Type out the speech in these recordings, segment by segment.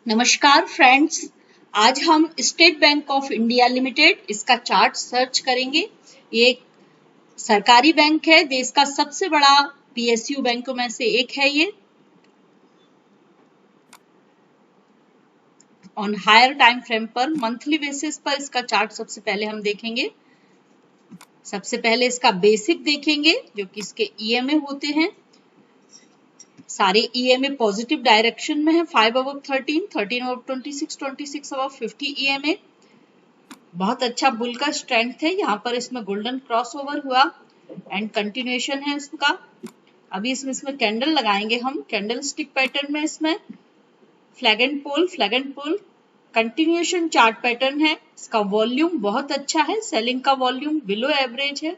नमस्कार फ्रेंड्स। आज हम state bank of India limited इसका चार्ट सर्च करेंगे। ये एक सरकारी बैंक है, देश का सबसे बड़ा पीएसयू बैंकों में से एक है। ये ऑन हायर टाइम फ्रेम पर मंथली बेसिस पर इसका चार्ट सबसे पहले हम देखेंगे। सबसे पहले इसका बेसिक देखेंगे जो कि इसके ईएमए होते हैं। सारे ईएमए पॉजिटिव डायरेक्शन में है। 5 अबव 13, 13 अबव 26, 26 अबव 50 ईएमए। बहुत अच्छा बुल का स्ट्रेंथ है। यहाँ पर इसमें गोल्डन क्रॉस ओवर हुआ एंड कंटिन्यूएशन है इसका। अभी इसमें कैंडल लगाएंगे हम। कैंडल स्टिक पैटर्न में इसमें flag and pole continuation chart pattern है। इसका वॉल्यूम बहुत अच्छा है। सेलिंग का वॉल्यूम बिलो एवरेज है,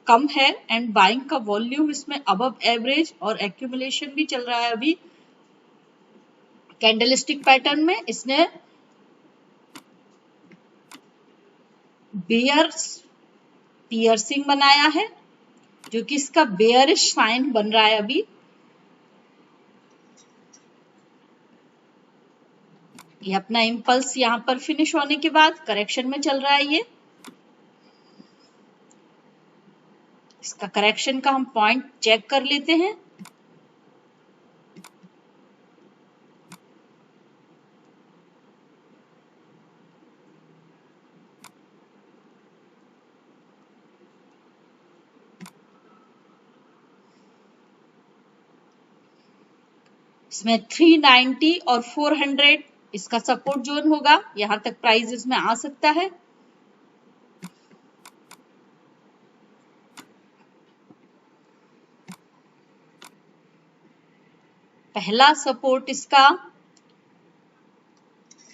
कम है, एंड बाइंग का वॉल्यूम इसमें अबव एवरेज और एक्यूमुलेशन भी चल रहा है। अभी कैंडल स्टिक पैटर्न में इसने पियर्सिंग बनाया है जो कि इसका बेयरिश साइन बन रहा है। अभी ये अपना इंपल्स यहाँ पर फिनिश होने के बाद करेक्शन में चल रहा है। ये इसका करेक्शन का हम पॉइंट चेक कर लेते हैं। इसमें 390 और 400 इसका सपोर्ट जोन होगा। यहां तक प्राइस इसमें आ सकता है। पहला सपोर्ट इसका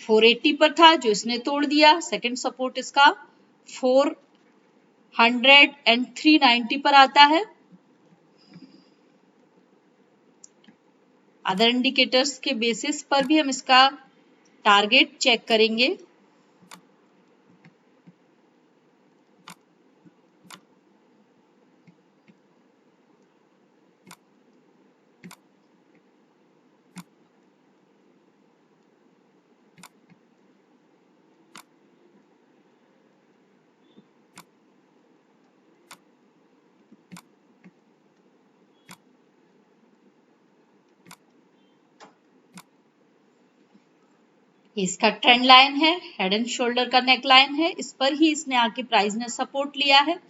480 पर था जो इसने तोड़ दिया। सेकंड सपोर्ट इसका 400 एंड 390 पर आता है। अदर इंडिकेटर्स के बेसिस पर भी हम इसका टारगेट चेक करेंगे। इसका ट्रेंड लाइन है, हेड एंड शोल्डर का नेक लाइन है। इस पर ही इसने आके प्राइस ने सपोर्ट लिया है।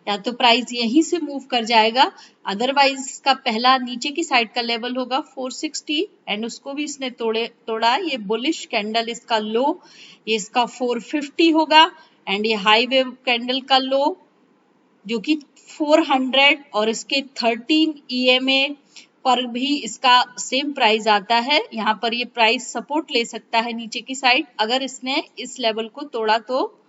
या तो प्राइस यहीं से मूव कर जाएगा, अदरवाइज इसका पहला नीचे की साइड का लेवल होगा 460 एंड उसको भी इसने तोड़ा। ये बुलिश कैंडल इसका लो, ये इसका 450 होगा एंड ये हाई वेव कैंडल का लो जो कि 400 और इसके 13 ईएमए पर भी इसका सेम प्राइस आता है। यहाँ पर ये प्राइस सपोर्ट ले सकता है नीचे की साइड। अगर इसने इस लेवल को तोड़ा तो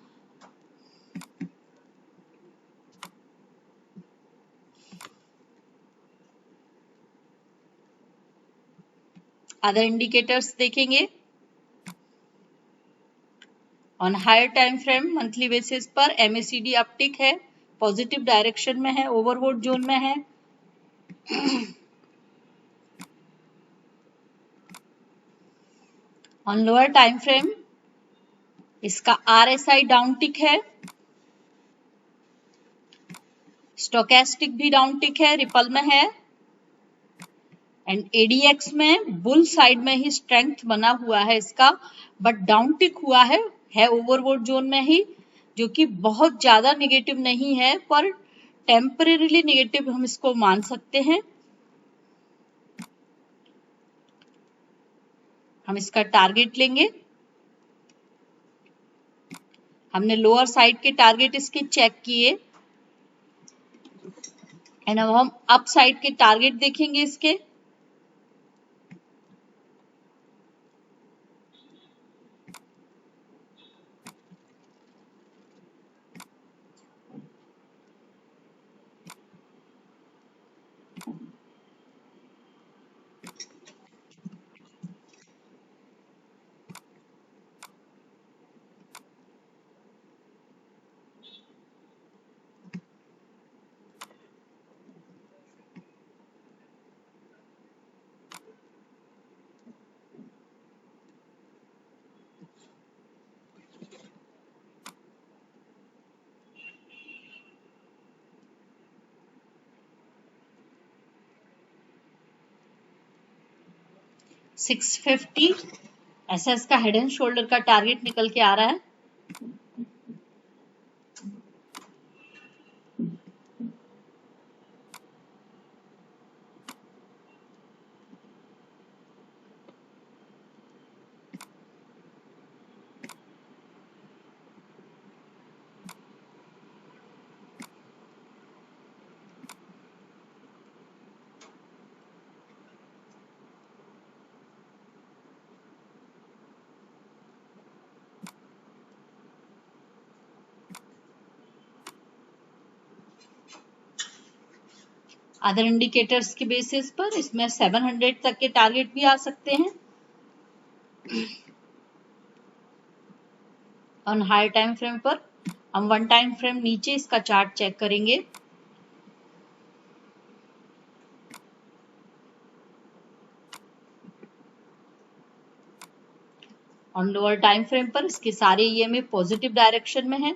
अदर इंडिकेटर्स देखेंगे। On higher time frame monthly basis पर एमएसीडी अपटिक है, पॉजिटिव डायरेक्शन में है, ओवरबोट जोन में है। ऑन लोअर टाइम फ्रेम इसका आरएसआई डाउन टिक है, स्टोकेस्टिक भी डाउन टिक है, रिपल में है एंड एडीएक्स में बुल साइड में ही स्ट्रेंथ बना हुआ है इसका, बट डाउन टिक हुआ है ओवरबोट जोन में ही, जो कि बहुत ज्यादा नेगेटिव नहीं है पर टेम्परेरीली नेगेटिव हम इसको मान सकते हैं। हम इसका टारगेट लेंगे। हमने लोअर साइड के टारगेट इसके चेक किए एंड अब हम अप साइड के टारगेट देखेंगे इसके। 650 ऐसा इसका हेड एंड शोल्डर का टारगेट निकल के आ रहा है। अदर इंडिकेटर्स के बेसिस पर इसमें 700 तक के टारगेट भी आ सकते हैं। ऑन हायर टाइम फ्रेम पर हम 1 टाइम फ्रेम नीचे इसका चार्ट चेक करेंगे। ऑन लोअर टाइम फ्रेम पर इसके सारे ईएमए पॉजिटिव डायरेक्शन में है।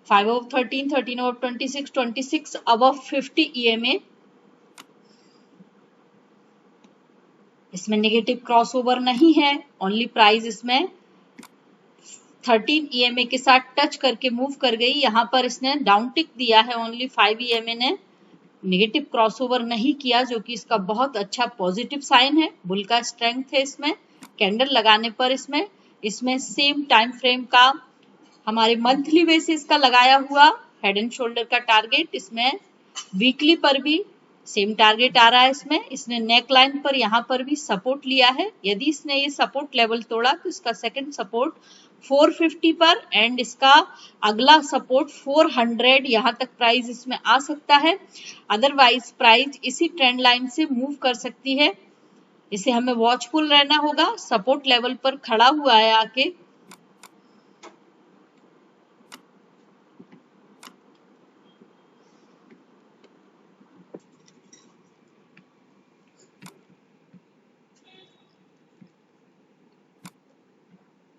5 of 13, 13 of 26, 26 above 50 EMA। इसमें नेगेटिव क्रॉसओवर नहीं है, ओनली प्राइस इसमें 13 EMA के साथ टच करके मूव कर गई। यहाँ पर इसने डाउन टिक दिया है, ओनली 5 EMA ने नेगेटिव क्रॉसओवर नहीं किया, जो कि इसका बहुत अच्छा पॉजिटिव साइन है। बुल का स्ट्रेंथ है इसमें। कैंडल लगाने पर इसमें सेम टाइम फ्रेम का हमारे मंथली बेसिस का लगाया हुआ हेड एंड शोल्डर का टारगेट, इसमें वीकली पर भी सेम टारगेट आ रहा है। इसने नेक लाइन पर यहाँ पर भी सपोर्ट लिया है। यदि इसने ये सपोर्ट लेवल तोड़ा तो इसका सेकंड सपोर्ट 450 पर एंड इसका अगला सपोर्ट 400 यहाँ तक प्राइस इसमें आ सकता है। अदरवाइज प्राइस इसी ट्रेंड लाइन से मूव कर सकती है। इसे हमें वॉचफुल रहना होगा। सपोर्ट लेवल पर खड़ा हुआ है आके।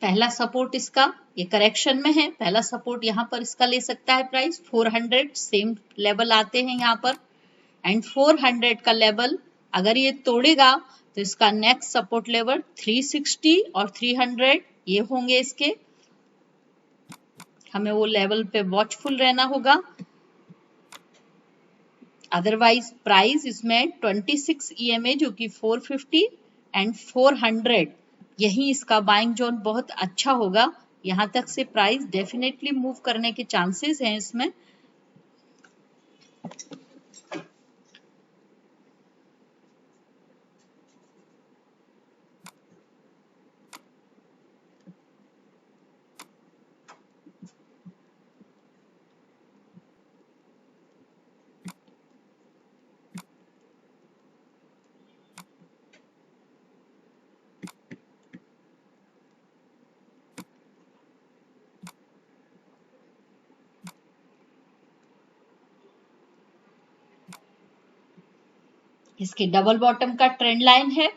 पहला सपोर्ट इसका ये करेक्शन में है। पहला सपोर्ट यहाँ पर इसका ले सकता है प्राइस 400। सेम लेवल आते हैं यहाँ पर एंड 400 का लेवल अगर ये तोड़ेगा तो इसका नेक्स्ट सपोर्ट लेवल 360 और 300 ये होंगे इसके। हमें वो लेवल पे वॉचफुल रहना होगा। अदरवाइज प्राइस इसमें 26 EMA जो कि 450 एंड 400 यही इसका बाइंग जोन बहुत अच्छा होगा। यहां तक से प्राइस डेफिनेटली मूव करने के चांसेस हैं इसमें। इसके डबल बॉटम का ट्रेंड लाइन है।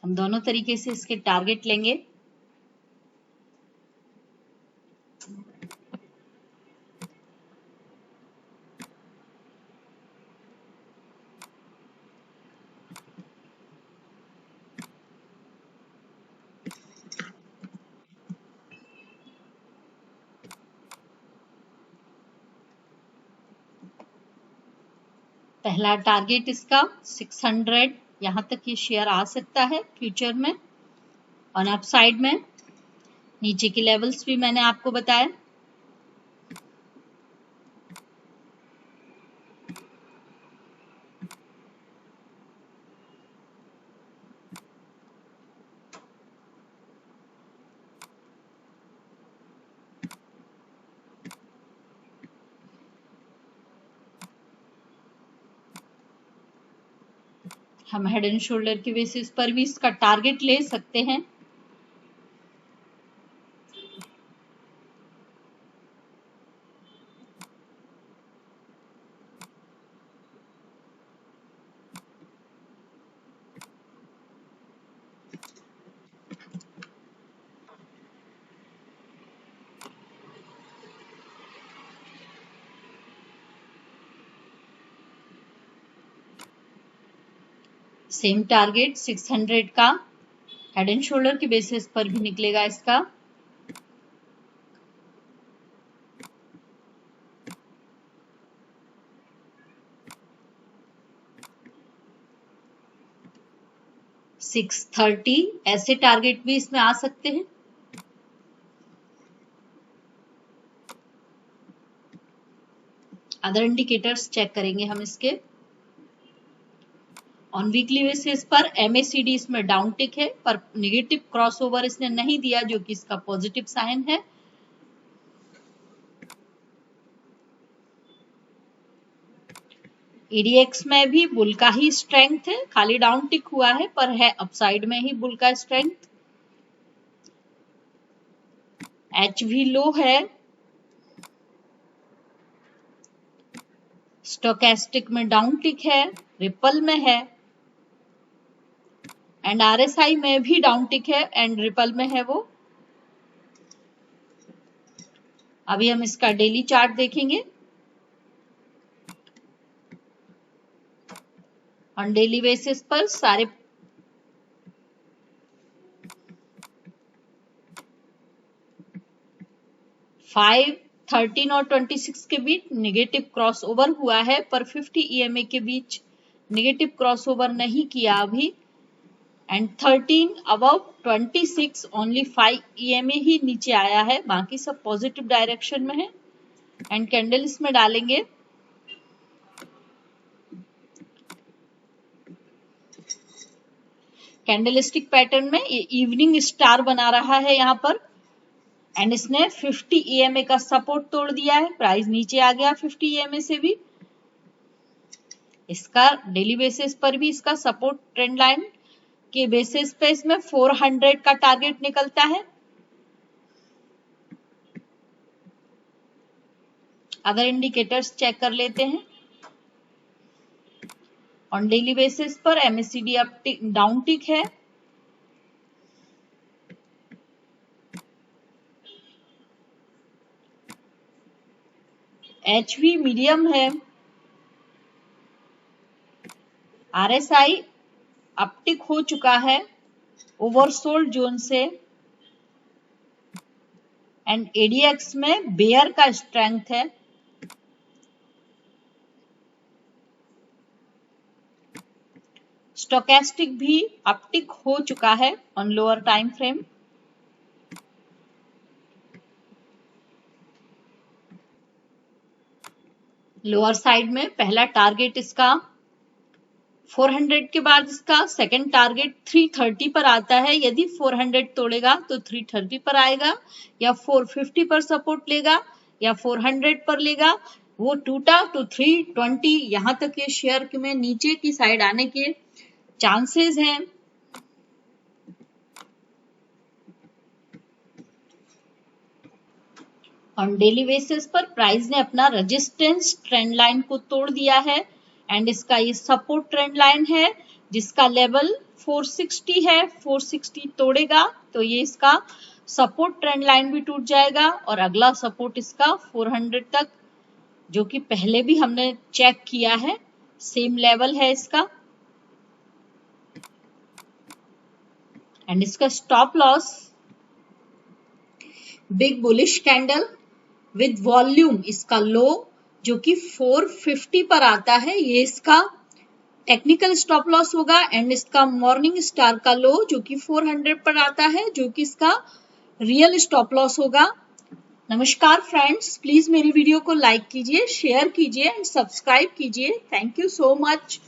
हम दोनों तरीके से इसके टारगेट लेंगे। पहला टारगेट इसका 600 यहां तक ये शेयर आ सकता है फ्यूचर में। और अप साइड में नीचे की लेवल्स भी मैंने आपको बताया। हम हेड एंड शोल्डर के बेसिस पर भी इसका टारगेट ले सकते हैं। सेम टारगेट 600 का हेड एंड शोल्डर के बेसिस पर भी निकलेगा इसका। $630 ऐसे टारगेट भी इसमें आ सकते हैं। अदर इंडिकेटर्स चेक करेंगे हम इसके। ऑन वीकली बेसिस पर MACD इसमें डाउन टिक है, पर नेगेटिव क्रॉसओवर इसने नहीं दिया, जो कि इसका पॉजिटिव साइन है। EDX में भी बुल का ही स्ट्रेंथ है, खाली डाउन टिक हुआ है पर है अपसाइड में ही बुल का स्ट्रेंथ। HV लो है, स्टोकेस्टिक में डाउन टिक है, रिपल में है, एंड RSI में भी डाउन टिक है एंड रिपल में है वो। अभी हम इसका डेली चार्ट देखेंगे। ऑन डेली बेसिस पर सारे फाइव 13 और 26 के बीच नेगेटिव क्रॉसओवर हुआ है, पर 50 EMA के बीच नेगेटिव क्रॉसओवर नहीं किया अभी। एंड 13 अबव 26 ओनली 5 EMA ही नीचे आया है, बाकी सब पॉजिटिव डायरेक्शन में है। एंड कैंडल इसमें डालेंगे। कैंडलस्टिक पैटर्न में ये इवनिंग स्टार बना रहा है यहाँ पर, एंड इसने 50 EMA का सपोर्ट तोड़ दिया है, प्राइस नीचे आ गया 50 EMA से भी। इसका डेली बेसिस पर भी इसका सपोर्ट ट्रेंड लाइन के बेसिस पे इसमें 400 का टारगेट निकलता है। अदर इंडिकेटर्स चेक कर लेते हैं। ऑन डेली बेसिस पर MACD अप टिक डाउन टिक है, HV मीडियम है, RSI अपटिक हो चुका है ओवरसोल्ड जोन से, एंड ADX में बेयर का स्ट्रेंथ है। स्टोकेस्टिक भी अपटिक हो चुका है on lower time frame. Lower side में पहला टारगेट इसका 400 के बाद इसका सेकंड टारगेट 330 पर आता है। यदि 400 तोड़ेगा तो 330 पर आएगा, या 450 पर सपोर्ट लेगा, या 400 पर लेगा। वो टूटा तो 320 यहां तक ये शेयर में नीचे की साइड आने के चांसेस हैं। ऑन डेली बेसिस पर प्राइस ने अपना रेजिस्टेंस ट्रेंड लाइन को तोड़ दिया है, एंड इसका ये सपोर्ट ट्रेंड लाइन है जिसका लेवल 460 है। 460 तोड़ेगा तो ये इसका सपोर्ट ट्रेंड लाइन भी टूट जाएगा, और अगला सपोर्ट इसका 400 तक, जो कि पहले भी हमने चेक किया है, सेम लेवल है इसका। एंड इसका stop loss big bullish candle with volume, इसका लो जो कि 450 पर आता है, ये इसका टेक्निकल स्टॉप लॉस होगा। एंड इसका मॉर्निंग स्टार का लो जो कि 400 पर आता है, जो कि इसका रियल स्टॉप लॉस होगा। नमस्कार फ्रेंड्स, प्लीज मेरी वीडियो को लाइक कीजिए, शेयर कीजिए एंड सब्सक्राइब कीजिए। Thank you so much.